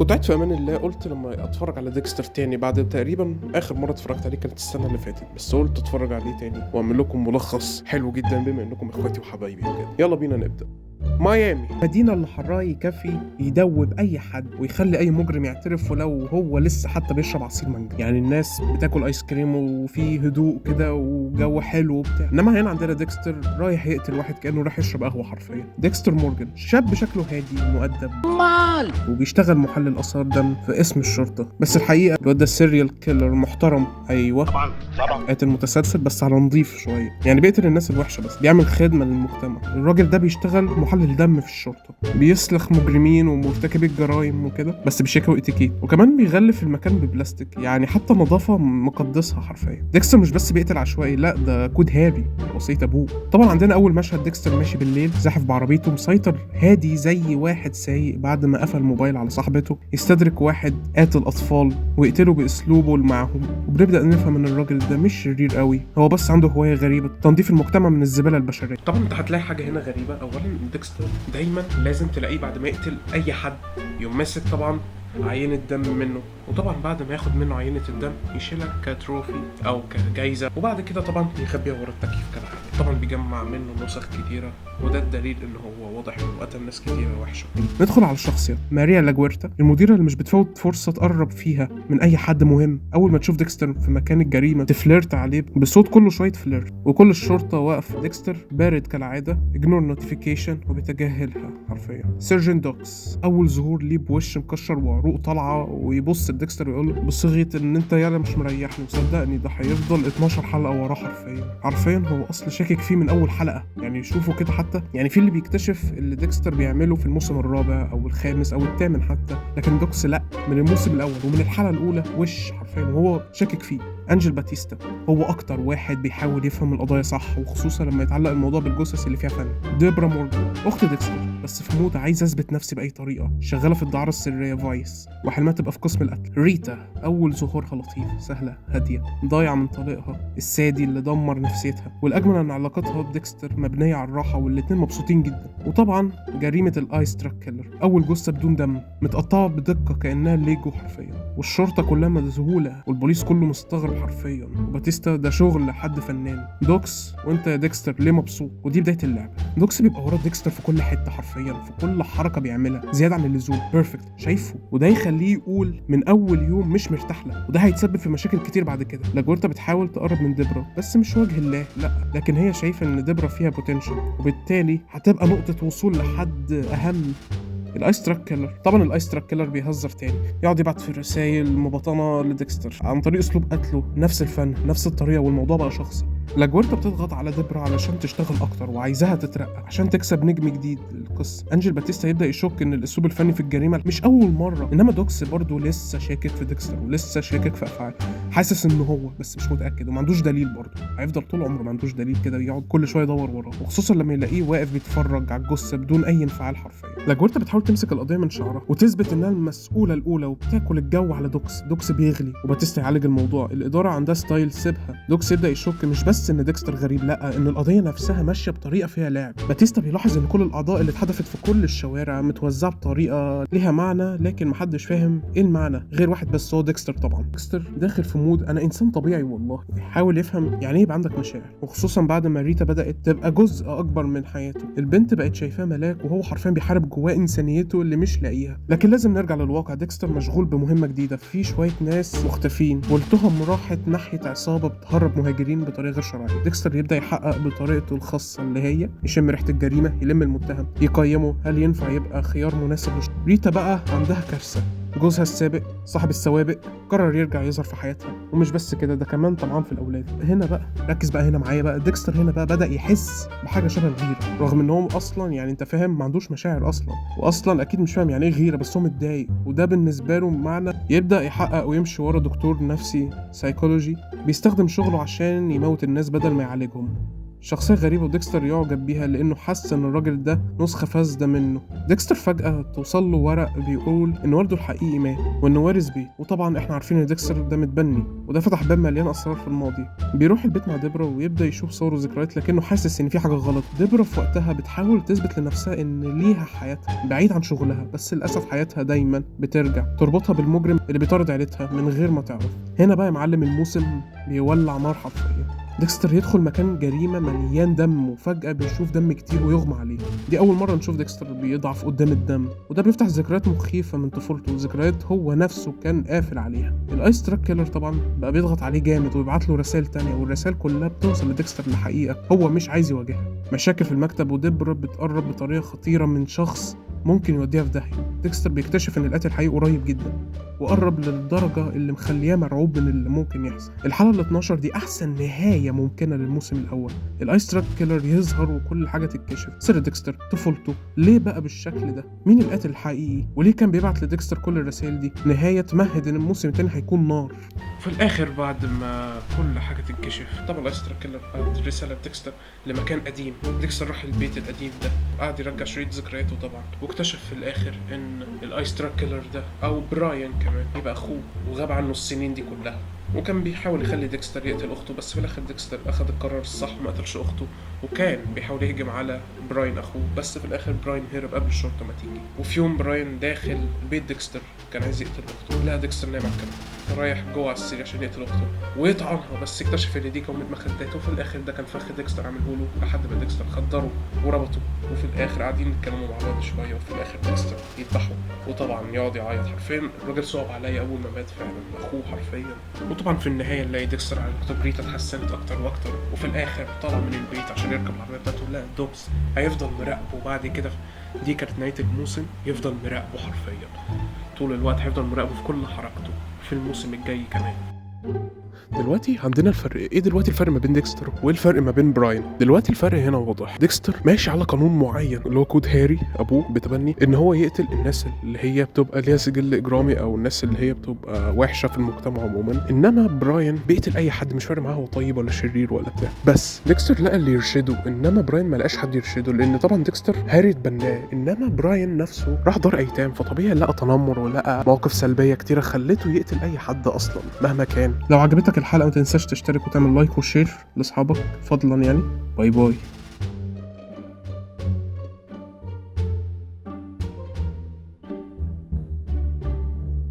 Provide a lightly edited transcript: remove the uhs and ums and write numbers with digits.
كنت قاعد في امان الله، قلت لما اتفرج على ديكستر تاني بعد تقريبا اخر مره اتفرجت عليه كانت السنه اللي فاتت، بس قلت اتفرج عليه تاني واعمل لكم ملخص حلو جدا بما انكم اخواتي وحبايبي وكده. يلا بينا نبدا. ميامي، مدينة اللي حرها يكفي يدوب أي حد ويخلي أي مجرم يعترف ولو هو لسه حتى بيشرب عصير مانجا. يعني الناس بتاكل آيس كريم وفي هدوء كده وجو حلو وبتاع، إنما هنا عندنا ديكستر رايح يقتل واحد كأنه رايح يشرب قهوة حرفيا. ديكستر مورجان شاب شكله هادي ومؤدب وبيشتغل محلل آثار دم في اسم الشرطة، بس الحقيقة الواد ده سيريال كيلر محترم. أيوه طبعا قاتل متسلسل بس على نضيف شوية، يعني بيقتل الناس الوحشة بس بيعمل خدمة للمجتمع. الراجل ده بيشتغل محلل دم في الشرطة، بيسلخ مجرمين ومرتكبي الجرائم وكده بس بشيكة واتيكيت، وكمان بيغلف المكان ببلاستيك، يعني حتى النظافة مقدسها حرفيا. ديكستر مش بس بيقتل عشوائي، لا ده كود هاري وصية ابوه. طبعا عندنا اول مشهد ديكستر ماشي بالليل زاحف بعربيته مسيطر هادي زي واحد سايق بعد ما قفل موبايل على صاحبته، يستدرك واحد قاتل اطفال ويقتله باسلوبه المعهم، وبنبدا نفهم ان الراجل ده مش شرير قوي، هو بس عنده هوايه غريبه تنظيف المجتمع من الزباله البشريه. طبعا انت هتلاقي حاجه هنا غريبه. اولا ديكستر دايما لازم تلاقيه بعد ما يقتل اي حد يقوم ماسك طبعا عينة دم منه، وطبعا بعد ما ياخد منه عينة الدم يشيلها كتروفي او كجايزة، وبعد كده طبعا يخبيها ورا التكييف كالعادة. طبعا بيجمع منه نسخ كتيرة، وده الدليل ان هو واضح انه قتل ناس كتيرة وحشة. ندخل على الشخصيات. ماريا لاجويرتا المديرة اللي مش بتفوت فرصة تقرب فيها من اي حد مهم. اول ما تشوف ديكستر في مكان الجريمة تفليرت عليه بصوت كله شوية فليرت، وكل الشرطة واقف. ديكستر بارد كالعادة، اجنور نوتيفيكيشن وبيتجاهلها حرفيا. سيرجن دوكس اول ظهور ليه بوش مكشر وعروق طالعة، ويبص لديكستر ويقول له بصيغة ان انت يالا مش مريحني، وصدقني ده هيفضل 12 حلقة وراه. حرفيا هو اصل شاكك فيه من اول حلقة، يعني يشوفوا كده حتى، يعني في اللي بيكتشف اللي ديكستر بيعمله في الموسم الرابع او الخامس او الثامن حتى، لكن دوكس لا، من الموسم الاول ومن الحلقة الاولى وش حرفيا وهو شاكك فيه. انجل باتيستا هو اكتر واحد بيحاول يفهم القضايا صح، وخصوصا لما يتعلق الموضوع بالجثث اللي فيها فن. ديبرا مورجان اخت ديكستر بس في مود عايز اثبت نفسي باي طريقه، شغاله في الدعاره السريه فايس وحلمها تبقى في قسم القتل. ريتا اول ظهورها لطيف، سهله هاديه ضايعه من طليقها السادي اللي دمر نفسيتها، والاجمل ان علاقتها بديكستر مبنيه على الراحه والاتنين مبسوطين جدا. وطبعا جريمه الايس تراك كيلر، اول جثه بدون دم متقطعه بدقه كانها ليجو حرفيا، والشرطه كلها مذهوله والبوليس كله مستغرب حرفيا، وباتيستا ده شغل حد فنان. دوكس وانت يا ديكستر ليه مبسوط؟ ودي بدايه اللعبه. دوكس بيبقى ورا ديكستر في كل حته حرفيا، في كل حركه بيعملها زياده عن اللزوم، بيرفكت شايفه، وده يخليه يقول من اول يوم مش مرتاح له، وده هيتسبب في مشاكل كتير بعد كده. لاجورتا بتحاول تقرب من ديبرا بس مش وجه الله، لا، لكن هي شايفه ان ديبرا فيها بوتنشال، وبالتالي هتبقى نقطه وصول لحد اهم، الايس تراك كيلر. طبعا الايس تراك كيلر بيهزر تاني، يقعد يبعت في رسائل مبطنه لديكستر عن طريق اسلوب قتله، نفس الفن نفس الطريقه، والموضوع بقى شخصي. لاجورتا بتضغط على ديبرا علشان تشتغل اكتر وعايزاها تترقى عشان تكسب نجم جديد للقصه. انجل باتيستا يبدا يشك ان الاسلوب الفني في الجريمه مش اول مره، انما دوكس برضه لسه شاكك في ديكستر ولسه شاكك في افعاله، حاسس ان هو بس مش متاكد وما عندوش دليل. برضه هيفضل طول عمره ما عندوش دليل كده، يقعد كل شويه يدور وراه، وخصوصا لما يلاقيه واقف بيتفرج على الجثه بدون اي انفعال حرفيا. لاجورتا بتحاول تمسك القضيه من شعرها وتثبت انها المسؤوله الاولى، وبتاكل الجو على دوكس بيغلي وباتيستا يعالج الموضوع. الاداره عندها ستايل سيبها. دوكس يبدا يشك مش بس ان ديكستر غريب، لا، ان القضيه نفسها ماشيه بطريقه فيها لعب. باتيستا بيلاحظ ان كل الاعضاء اللي اتحدفت في كل الشوارع متوزعه بطريقه ليها معنى، لكن محدش فاهم ايه المعنى غير واحد بس، هو ديكستر. طبعا ديكستر داخل في مود انا انسان طبيعي والله، بيحاول يفهم يعني ايه يبقى عندك مشاعر، وخصوصا بعد ما ريتا بدات تبقى جزء اكبر من حياته. البنت بقت شايفاه ملاك وهو حرفيا بيحارب جواه انسانيته اللي مش لاقيها. لكن لازم نرجع للواقع، ديكستر مشغول بمهمه جديده، في شويه ناس مختفين والتهم راحت ناحيه عصابه بتهرب مهاجرين بطريقه غير شرعيه. ديكستر يبدا يحقق بطريقته الخاصه اللي هي يشم ريحه الجريمه، يلم المتهم، يقيمه هل ينفع يبقى خيار مناسب ريتا بقى عندها كارثه، جوزها السابق صاحب السوابق قرر يرجع يظهر في حياتها، ومش بس كده ده كمان طمعان في الاولاد. هنا بقى ركز بقى هنا معايا بقى، ديكستر هنا بقى بدا يحس بحاجه شبه الغيره، رغم ان هو اصلا يعني انت فاهم ما عندوش مشاعر اصلا، واصلا اكيد مش فاهم يعني ايه غيره، بس هو متضايق، وده بالنسبه له معنى يبدا يحقق ويمشي ورا دكتور نفسي سايكولوجي بيستخدم شغله عشان يموت الناس بدل ما يعالجهم. شخصية غريبة وديكستر يعجب بيها لأنه حس إن الراجل ده نسخة فاسدة منه. ديكستر فجأة توصل له ورق بيقول إن والده الحقيقي مات وإنه وارث بيت، وطبعا إحنا عارفين إن ديكستر ده متبني، وده فتح باب مليان أسرار في الماضي. بيروح البيت مع ديبرا ويبدأ يشوف صور وذكريات، لكنه حاسس إن في حاجة غلط. ديبرا في وقتها بتحاول تثبت لنفسها إن ليها حياتها بعيد عن شغلها، بس للأسف حياتها دايما بترجع تربطها بالمجرم اللي بيطارد عيلتها من غير ما تعرف. هنا بقى يا معلم الموسم بيولع نار حرفيا. ديكستر يدخل مكان جريمة مليان دم وفجأة بيشوف دم كتير ويغمى عليه. دي أول مرة نشوف ديكستر بيضعف قدام الدم، وده بيفتح ذكريات مخيفة من طفولته وذكريات هو نفسه كان قافل عليها. الايس تراك كيلر طبعا بقى بيضغط عليه جامد ويبعت له رسائل تانية، والرسائل كلها بتوصل لديكستر لحقيقة هو مش عايز يواجهها. مشاكل في المكتب وديبرا بتقرب بطريقة خطيرة من شخص ممكن يوديها في داهية. ديكستر بيكتشف ان القاتل الحقيقي قريب جدا وقرب للدرجة اللي مخليه مرعوب من اللي ممكن يحصل. الحلقة ال 12 دي احسن نهاية ممكنة للموسم الاول. الايس تراك كيلر يظهر وكل حاجة تتكشف، سر ديكستر، طفولته، ليه بقى بالشكل ده، مين القاتل الحقيقي، وليه كان بيبعت لديكستر كل الرسائل دي. نهاية تمهد ان الموسم التاني هيكون نار. في الاخر بعد ما كل حاجة تتكشف، طبعا الايس تراك كيلر بعت رسالة لديكستر لمكان قديم. ديكستر راح البيت القديم ده وقعد يرجع شريط ذكرياته طبعا، واكتشف في الاخر ان الايس تراك كيلر ده او براين كمان يبقى اخوه، وغاب عنه السنين دي كلها، وكان بيحاول يخلي ديكستر يقتل اخته، بس في الاخر ديكستر اخذ القرار الصح وما قتلش اخته، وكان بيحاول يهجم على براين اخوه، بس في الاخر براين هرب قبل الشرطه ما تيجي. وفي يوم براين داخل بيت ديكستر كان عايز يقتل اخته، لقى ديكستر نايم على الكنبه، رايح جوه على السرير عشان يقتل اخته ويطعنها، بس اكتشف ان دي كانت مخدات، وفي الاخر ده كان فخ ديكستر عامله له، لحد ما ديكستر خدره وربطه، وفي الاخر قاعدين يتكلموا مع بعض شويه، وفي الاخر ديكستر يذبحه، وطبعا يقعد يعيط حرفيا. الراجل صعب عليا اول ما مات فعلا اخوه حرفيا. وطبعا في النهايه نلاقي ديكستر على بريتا اتحسنت اكتر واكتر، وفي الاخر طلع من البيت عشان يركب العربيه بتاعته، لقى دوبس هيفضل مراقبه، وبعد كده دي كانت نهايه الموسم، يفضل مراقبه حرفيا طول الوقت، هيفضل مراقبه في كل حركته في الموسم الجاي كمان. دلوقتي عندنا الفرق ايه؟ دلوقتي الفرق ما بين ديكستر وايه الفرق ما بين براين؟ دلوقتي الفرق هنا واضح. ديكستر ماشي على قانون معين اللي هو كود هاري ابوه بتبني ان هو يقتل الناس اللي هي بتبقى ليها سجل اجرامي او الناس اللي هي بتبقى وحشه في المجتمع عموما، انما براين بيقتل اي حد، مش فارق معاه هو طيب ولا شرير ولا بتاع. بس ديكستر لقى اللي يرشده، انما براين ما لقاش حد يرشده، لان طبعا ديكستر هاري اتبناه، انما براين نفسه راح دار ايتام، فطبيعي لقى تنمر ولقى مواقف سلبيه كتيره خلته يقتل اي حد اصلا مهما كان. لو عجبتك الحلقه ما تنساش تشترك وتعمل لايك وشير لاصحابك فضلا يعني. باي باي.